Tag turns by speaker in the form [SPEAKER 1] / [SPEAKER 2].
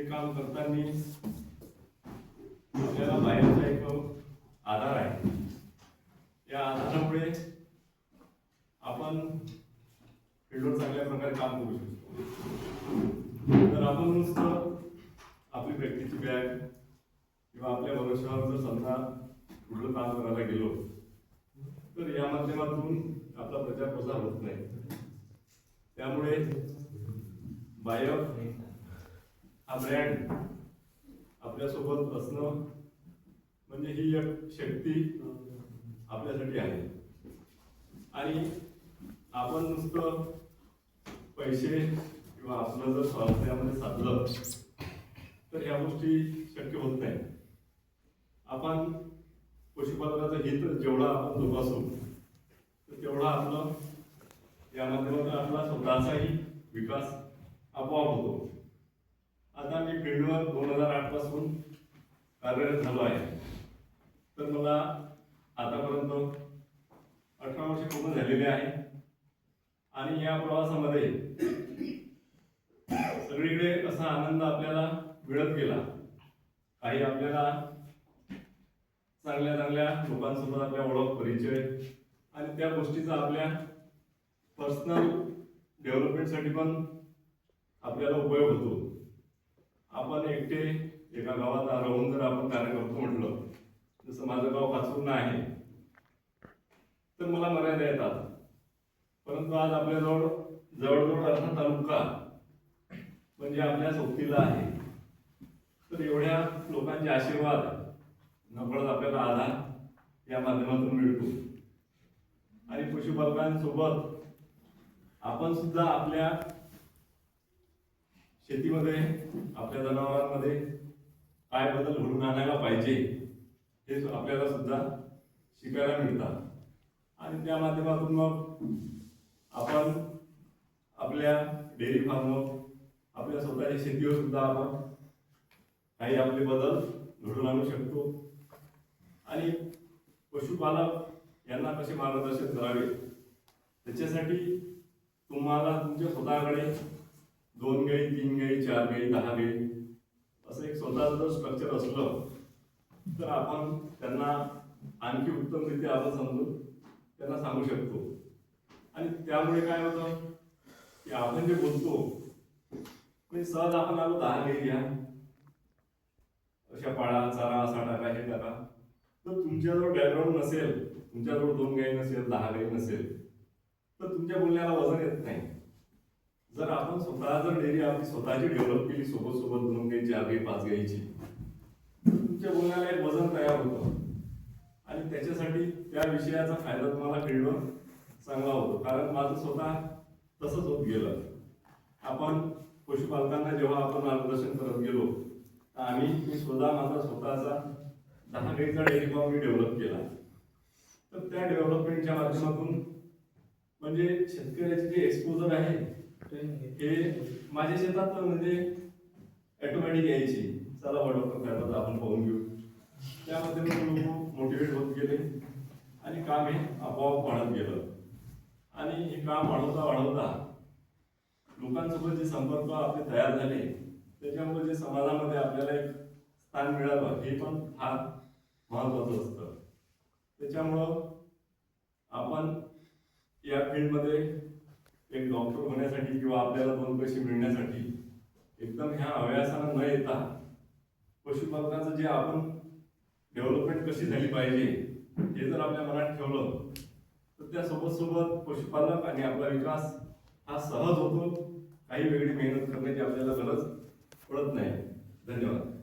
[SPEAKER 1] हे काम करताना आपल्याला बाहेरचा एक आधार आहे. या आधारामुळे आपण फील्डवर चांगल्या प्रकारे काम करू शकतो. तर आपण नुसतं आपली प्रॅक्टिसची बॅग किंवा आपल्या भरोश्यावर जर समजा कुठलं काम करायला गेलो तर या माध्यमातून आपला प्रचार प्रसार होत नाही. त्यामुळे बायो हा ब्रँड आपल्यासोबत असणं म्हणजे ही एक शक्ती आपल्यासाठी आहे. आणि आपण नुसतं पैसे किंवा आपलं जर स्वास्थ्यामध्ये साधलं तर ह्या गोष्टी शक्य होत नाही. आपण पशुपालनाचं हित जेवढा आपण जोपासू तर तेवढा आपलं या माध्यमातून आपला स्वतःचाही विकास आपोआप होतो. आता मी फील्डवर 2008 पासून कार्यरत झालो आहे. तर मला आतापर्यंत 18 वर्षे पूर्ण झालेले आहे. आणि या प्रवासामध्ये सगळीकडे असा आनंद आपल्याला मिळत गेला. काही आपल्याला चांगल्या चांगल्या लोकांसोबत आपल्या ओळख परिचय आणि त्या गोष्टीचा आपल्या पर्सनल डेव्हलपमेंटसाठी पण आपल्याला उपयोग होतो. आपण एकटे एका गावात राहून जर आपण कार्य करतो म्हटलं, जसं माझं गाव काचूर्ण आहे, तर मला मर्यादा येतात. परंतु आज आपल्याजवळ जवळजवळ अर्धा तालुका म्हणजे आपल्या सोबतीला आहे. तर एवढ्या लोकांचे आशीर्वाद नकळत आपल्याला आधार या माध्यमातून मिळतो. आणि पशुपालकांसोबत आपण सुद्धा आपल्या शेतीमध्ये आपल्या जनावरांमध्ये काय बदल घडून आणायला पाहिजे हे आपल्याला सुद्धा शिकायला मिळतात. आणि त्या माध्यमातून मग आपण आपल्या डेअरी फार्मवर आपल्या स्वतःच्या शेतीवर सुद्धा आपण काही आपले बदल घडून आणू शकतो. आणि पशुपालक यांना कसे मार्गदर्शन करावे त्याच्यासाठी तुम्हाला तुमच्या स्वतःकडे 2 गाई 3 गाई 4 गाई 10 गाई असं एक स्वतःचं जर स्ट्रक्चर असलं तर आपण त्यांना आणखी उत्तमरित्या आपण समजून त्यांना सांगू शकतो. आणि त्यामुळे काय होतं की आपण जे बोलतो म्हणजे सहज आपण आलो 10 गाई घ्या, अशा पाळा, चारा असा टाका, हे टाका. तर तुमच्याजवळ बॅकग्राऊंड नसेल, तुमच्याजवळ 2 गाई नसेल, 10 गाई नसेल, तर तुमच्या बोलण्याला वजन येत नाही. जर आपण स्वतः जर डेअरी आपली स्वतःची डेव्हलप केली सोबत सोबत 2 गाई 4 गाई 5 गाईची, तर तुमच्या बोलण्याला एक वजन तयार होतं. आणि त्याच्यासाठी त्या विषयाचा फायदा तुम्हाला फील्डवर चांगला होतो. कारण माझं स्वतः तसंच होत गेलं. आपण पशुपालकांना जेव्हा आपण मार्गदर्शन करत गेलो तर मी स्वतः माझा स्वतःचा 10 गाईचा डेअरी फार्म मी डेव्हलप केला. तर त्या डेव्हलपमेंटच्या माध्यमातून म्हणजे शेतकऱ्याचे जे एक्सपोजर आहे हे माझ्या शेतात म्हणजे ऑटोमॅटिक यायची. चला वडोकर काय आपण पाहून घेऊ. त्या माध्यमातून लोक मोटिवेट होत गेले आणि काम हे आपोआप वाढत गेलं. आणि हे काम वाढवता वाढवता लोकांसोबत जे संपर्क आपले तयार झाले त्याच्यामुळे जे समाजामध्ये आपल्याला एक स्थान मिळालं हे पण फार महत्त्वाचं असतं. त्याच्यामुळं आपण या फील्डमध्ये एक डॉक्टर होण्यासाठी किंवा आपल्याला 2 पैसे मिळण्यासाठी एकदम ह्या हव्यासानं न येता पशुपालनाचं जे आपण डेव्हलपमेंट कशी झाली पाहिजे हे जर आपल्या मनात ठेवलं तर त्या सोबत पशुपालक आणि आपला विकास हा सहज होतो. काही वेगळी मेहनत करण्याची आपल्याला गरज पडत नाही. धन्यवाद.